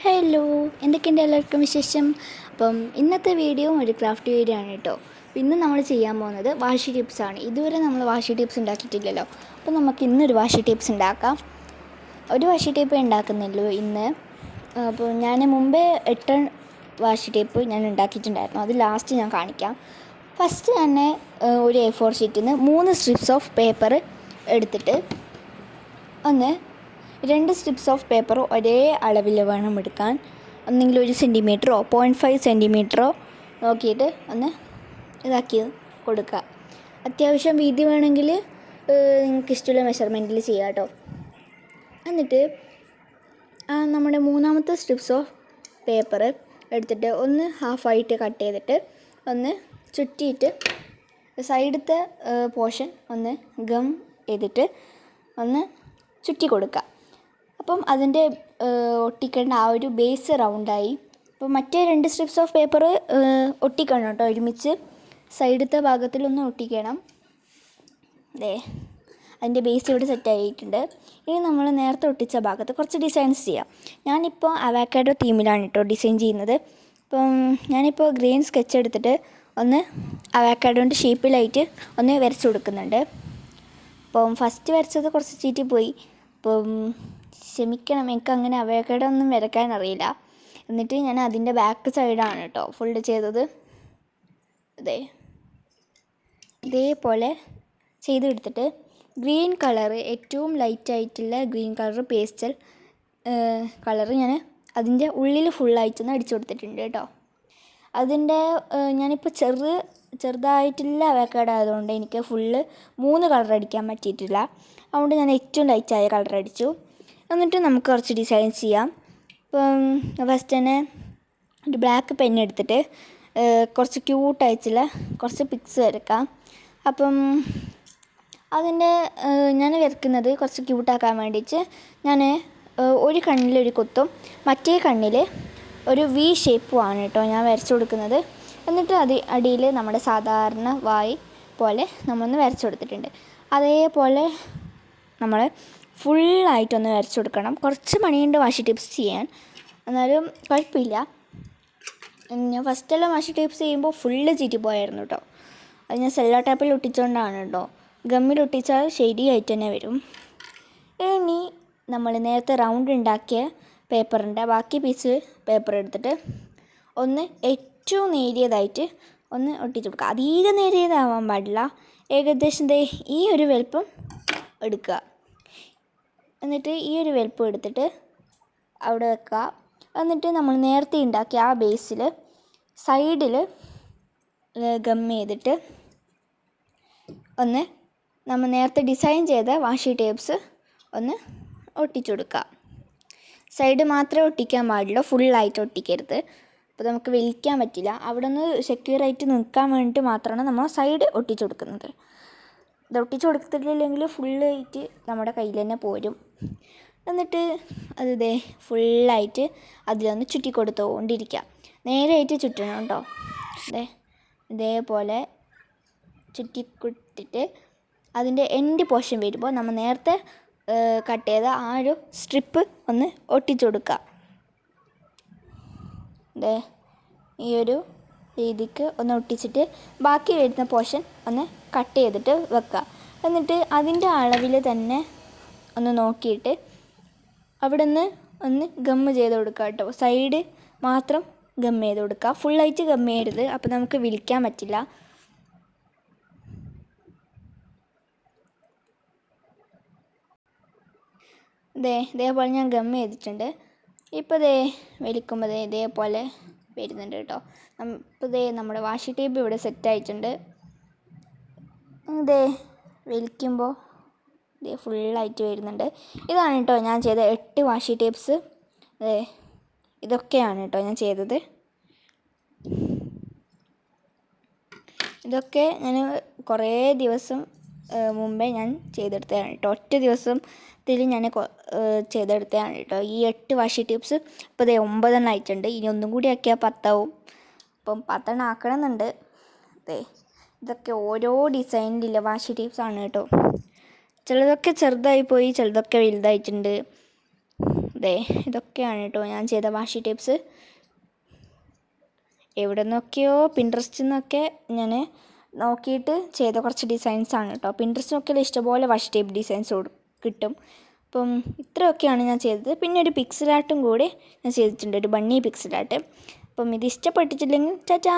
Hello, എന്തൊക്കെയുണ്ട് എല്ലാവർക്കും വിശേഷം? അപ്പം ഇന്നത്തെ വീഡിയോ ഒരു ക്രാഫ്റ്റ് വീഡിയോ ആണ് കേട്ടോ. ഇന്ന് നമ്മൾ ചെയ്യാൻ പോകുന്നത് വാഷി ടിപ്സാണ്. ഇതുവരെ നമ്മൾ വാഷി ടിപ്സ് ഉണ്ടാക്കിയിട്ടില്ലല്ലോ. അപ്പോൾ നമുക്ക് ഇന്നൊരു വാഷി ടിപ്സ് ഉണ്ടാക്കാം. ഒരു വാഷി ടേപ്പ് ഉണ്ടാക്കുന്നുള്ളൂ ഇന്ന്. അപ്പോൾ ഞാൻ മുമ്പേ 8 വാഷി ടേപ്പ് ഞാൻ ഉണ്ടാക്കിയിട്ടുണ്ടായിരുന്നു. അത് ലാസ്റ്റ് ഞാൻ കാണിക്കാം. ഫസ്റ്റ് തന്നെ ഒരു A4 ഷീറ്റിൽ നിന്ന് 3 സ്ട്രിപ്സ് ഓഫ് പേപ്പർ എടുത്തിട്ട് ഒന്ന് 2 സ്ട്രിപ്സ് ഓഫ് പേപ്പർ ഒരേ അളവിൽ വേണം എടുക്കാൻ. ഒന്നെങ്കിൽ 1 സെൻറ്റിമീറ്ററോ 0.5 സെൻറ്റിമീറ്ററോ നോക്കിയിട്ട് ഒന്ന് ഇതാക്കി കൊടുക്കുക. അത്യാവശ്യം വീതി വേണമെങ്കിൽ നിങ്ങൾക്ക് ഇഷ്ടമുള്ള മെഷർമെൻറ്റിൽ ചെയ്യാം കേട്ടോ. എന്നിട്ട് നമ്മുടെ മൂന്നാമത്തെ സ്ട്രിപ്സ് ഓഫ് പേപ്പർ എടുത്തിട്ട് ഒന്ന് ഹാഫായിട്ട് കട്ട് ചെയ്തിട്ട് ഒന്ന് ചുറ്റിയിട്ട് സൈഡത്തെ പോർഷൻ ഒന്ന് ഗം ചെയ്തിട്ട് ഒന്ന് ചുറ്റി കൊടുക്കുക. അപ്പം അതിൻ്റെ ഒട്ടിക്കേണ്ട ആ ഒരു ബേസ് റൗണ്ടായി. അപ്പോൾ മറ്റേ 2 സ്ട്രിപ്സ് ഓഫ് പേപ്പർ ഒട്ടിക്കണം കേട്ടോ, ഒരുമിച്ച് സൈഡത്തെ ഭാഗത്തിലൊന്ന് ഒട്ടിക്കണം. അതിൻ്റെ ബേസ് ഇവിടെ സെറ്റായിട്ടുണ്ട്. ഇനി നമ്മൾ നേരത്തെ ഒട്ടിച്ച ഭാഗത്ത് കുറച്ച് ഡിസൈൻസ് ചെയ്യാം. ഞാനിപ്പോൾ അവക്കാഡോ തീമിലാണ് കേട്ടോ ഡിസൈൻ ചെയ്യുന്നത്. അപ്പം ഞാനിപ്പോൾ ഗ്രീൻ സ്കെച്ച് എടുത്തിട്ട് ഒന്ന് അവക്കാഡോൻ്റെ ഷേപ്പിലായിട്ട് ഒന്ന് വരച്ചു കൊടുക്കുന്നുണ്ട്. അപ്പം ഫസ്റ്റ് വരച്ചത് കുറച്ച് ചീറ്റിപ്പോയി. അപ്പം ക്ഷമിക്കണം, എനിക്കങ്ങനെ അവക്കാഡോ ഒന്നും വരയ്ക്കാൻ അറിയില്ല. എന്നിട്ട് ഞാൻ അതിൻ്റെ ബാക്ക് സൈഡാണ് കേട്ടോ ഫുള്ള് ചെയ്തത്. ഇതേപോലെ ചെയ്തെടുത്തിട്ട് ഗ്രീൻ കളറ്, ഏറ്റവും ലൈറ്റായിട്ടുള്ള ഗ്രീൻ കളർ പേസ്റ്റൽ കളറ് ഞാൻ അതിൻ്റെ ഉള്ളിൽ ഫുള്ളായിട്ടൊന്ന് അടിച്ചു കൊടുത്തിട്ടുണ്ട് കേട്ടോ. അതിൻ്റെ ഞാനിപ്പോൾ ചെറുതായിട്ടുള്ള അവക്കാഡോ ആയതുകൊണ്ട് എനിക്ക് ഫുള്ള് 3 കളർ അടിക്കാൻ പറ്റിയിട്ടില്ല. അതുകൊണ്ട് ഞാൻ ഏറ്റവും ലൈറ്റായ കളർ അടിച്ചു. എന്നിട്ട് നമുക്ക് കുറച്ച് ഡിസൈൻസ് ചെയ്യാം. ഇപ്പം ഫസ്റ്റ് തന്നെ ഒരു ബ്ലാക്ക് പെൻ എടുത്തിട്ട് കുറച്ച് ക്യൂട്ടായിട്ടുള്ള കുറച്ച് പിക്സ് വരക്കാം. അപ്പം അതിൻ്റെ ഞാൻ വരയ്ക്കുന്നത് കുറച്ച് ക്യൂട്ടാക്കാൻ വേണ്ടിയിട്ട് ഞാൻ ഒരു കണ്ണിലൊരു കുത്തും മറ്റേ കണ്ണിൽ ഒരു V ഷേപ്പുമാണ് കേട്ടോ ഞാൻ വരച്ചു കൊടുക്കുന്നത്. എന്നിട്ട് അടിയിൽ നമ്മുടെ സാധാരണ വായി പോലെ നമ്മളൊന്ന് വരച്ചു കൊടുത്തിട്ടുണ്ട്. അതേപോലെ നമ്മൾ ഫുള്ളായിട്ടൊന്ന് വരച്ചു കൊടുക്കണം. കുറച്ച് പണിയുണ്ട് വാഷി ടിപ്സ് ചെയ്യാൻ, എന്നാലും കുഴപ്പമില്ല. ഞാൻ ഫസ്റ്റെല്ലാം വാഷി ടിപ്സ് ചെയ്യുമ്പോൾ ഫുള്ള് ചീറ്റിപ്പോയായിരുന്നു കേട്ടോ. അത് ഞാൻ സെല്ലോ ടാപ്പിൽ ഒട്ടിച്ചുകൊണ്ടാണ് കേട്ടോ. ഗമ്മിൽ ഒട്ടിച്ചാൽ ശരിയായിട്ട് തന്നെ വരും. ഇനി നമ്മൾ നേരത്തെ റൗണ്ട് ഉണ്ടാക്കിയ പേപ്പറിൻ്റെ ബാക്കി പീസ് പേപ്പർ എടുത്തിട്ട് ഒന്ന് ഏറ്റവും നേരിയതായിട്ട് ഒന്ന് ഒട്ടിച്ചു കൊടുക്കുക. അധികം നേരിയതാവാൻ പാടില്ല. ഏകദേശം ഈ ഒരു വലുപ്പം എടുക്കുക. എന്നിട്ട് ഈ ഒരു വലുപ്പം എടുത്തിട്ട് അവിടെ വെക്കുക. എന്നിട്ട് നമ്മൾ നേരത്തെ ഉണ്ടാക്കിയ ആ ബേസിൽ സൈഡിൽ ഗം ചെയ്തിട്ട് ഒന്ന് നമ്മൾ നേരത്തെ ഡിസൈൻ ചെയ്ത വാഷി ടേപ്സ് ഒന്ന് ഒട്ടിച്ചു കൊടുക്കുക. സൈഡ് മാത്രമേ ഒട്ടിക്കാൻ പാടുള്ളൂ, ഫുള്ളായിട്ട് ഒട്ടിക്കരുത്. അപ്പോൾ നമുക്ക് വലിക്കാൻ പറ്റില്ല. അവിടെ നിന്ന് സെക്യൂറായിട്ട് നിൽക്കാൻ വേണ്ടിയിട്ട് മാത്രമാണ് നമ്മൾ സൈഡ് ഒട്ടിച്ചു കൊടുക്കുന്നത്. ഇത് ഒട്ടിച്ചു കൊടുത്തിട്ടില്ലെങ്കിൽ ഫുള്ളായിട്ട് നമ്മുടെ കയ്യിൽ തന്നെ പോരും. എന്നിട്ട് അത് ഫുള്ളായിട്ട് അതിലൊന്ന് ചുറ്റി കൊടുത്തുകൊണ്ടിരിക്കുക. നേരെയായിട്ട് ചുറ്റണം കേട്ടോ. ഇതേപോലെ ചുറ്റി കൊടുത്തിട്ട് അതിൻ്റെ എൻഡ് പോർഷൻ വരുമ്പോൾ നമ്മൾ നേരത്തെ കട്ട് ചെയ്ത ആ ഒരു സ്ട്രിപ്പ് ഒന്ന് ഒട്ടിച്ചു കൊടുക്കുക. ഈ ഒരു രീതിക്ക് ഒന്ന് ഒട്ടിച്ചിട്ട് ബാക്കി വരുന്ന പോർഷൻ ഒന്ന് കട്ട് ചെയ്തിട്ട് വെക്കുക. എന്നിട്ട് അതിൻ്റെ അളവിൽ തന്നെ ഒന്ന് നോക്കിയിട്ട് അവിടെ നിന്ന് ഒന്ന് ഗമ്മ് ചെയ്ത് കൊടുക്കുക കേട്ടോ. സൈഡ് മാത്രം ഗമ്മ് ചെയ്ത് കൊടുക്കുക, ഫുള്ളായിട്ട് ഗമ്മ് ചെയ്യരുത്. അപ്പോൾ നമുക്ക് വിളിക്കാൻ പറ്റില്ല. ഇതേപോലെ ഞാൻ ഗമ്മ് ചെയ്തിട്ടുണ്ട്. ഇപ്പോൾ വലിക്കുമ്പോൾ ഇതേപോലെ വരുന്നുണ്ട് കേട്ടോ. ഇപ്പോൾ നമ്മുടെ വാഷി ടേപ്പ് ഇവിടെ സെറ്റായിട്ടുണ്ട്. വലിക്കുമ്പോൾ ഫുള്ളായിട്ട് വരുന്നുണ്ട്. ഇതാണ് കേട്ടോ ഞാൻ ചെയ്ത 8 വാഷി ടേപ്സ്. ഇതൊക്കെയാണ് കേട്ടോ ഞാൻ ചെയ്തത്. ഇതൊക്കെ ഞാൻ കുറേ ദിവസം മുമ്പേ ഞാൻ ചെയ്തെടുത്തതാണ് കേട്ടോ. ഒറ്റ ദിവസത്തിൽ ഞാൻ ചെയ്തെടുത്തതാണ് കേട്ടോ ഈ 8 വാഷി ടിപ്സ്. ഇപ്പോൾ 9 ആയിട്ടുണ്ട്. ഇനി ഒന്നും കൂടി ആക്കിയാൽ 10 ആവും. അപ്പം 10 ആക്കണമെന്നുണ്ട്. ഇതൊക്കെ ഓരോ ഡിസൈനിലുള്ള വാഷി ടിപ്സാണ് കേട്ടോ. ചിലതൊക്കെ ചെറുതായി പോയി, ചിലതൊക്കെ വലുതായിട്ടുണ്ട്. ദേ ഇതൊക്കെയാണ് കേട്ടോ ഞാൻ ചെയ്ത വാഷി ടേപ്സ്. എവിടെ നിന്നൊക്കെയോ പിൻട്രസ്റ്റിൽ നിന്നൊക്കെ ഞാൻ നോക്കിയിട്ട് ചെയ്ത കുറച്ച് ഡിസൈൻസാണ് കേട്ടോ. പിൻട്രസ്റ്റ് നോക്കിയാൽ ഇഷ്ടംപോലെ വാഷി ടേപ്പ് ഡിസൈൻസ് കിട്ടും. അപ്പം ഇത്രയൊക്കെയാണ് ഞാൻ ചെയ്തത്. പിന്നെ ഒരു പിക്സൽ ആർട്ടും കൂടി ഞാൻ ചെയ്തിട്ടുണ്ട്, ഒരു ബണ്ണി പിക്സൽ ആർട്ട്. അപ്പം ഇത് ഇഷ്ടപ്പെട്ടിട്ടില്ലെങ്കിൽ ടാറ്റാ.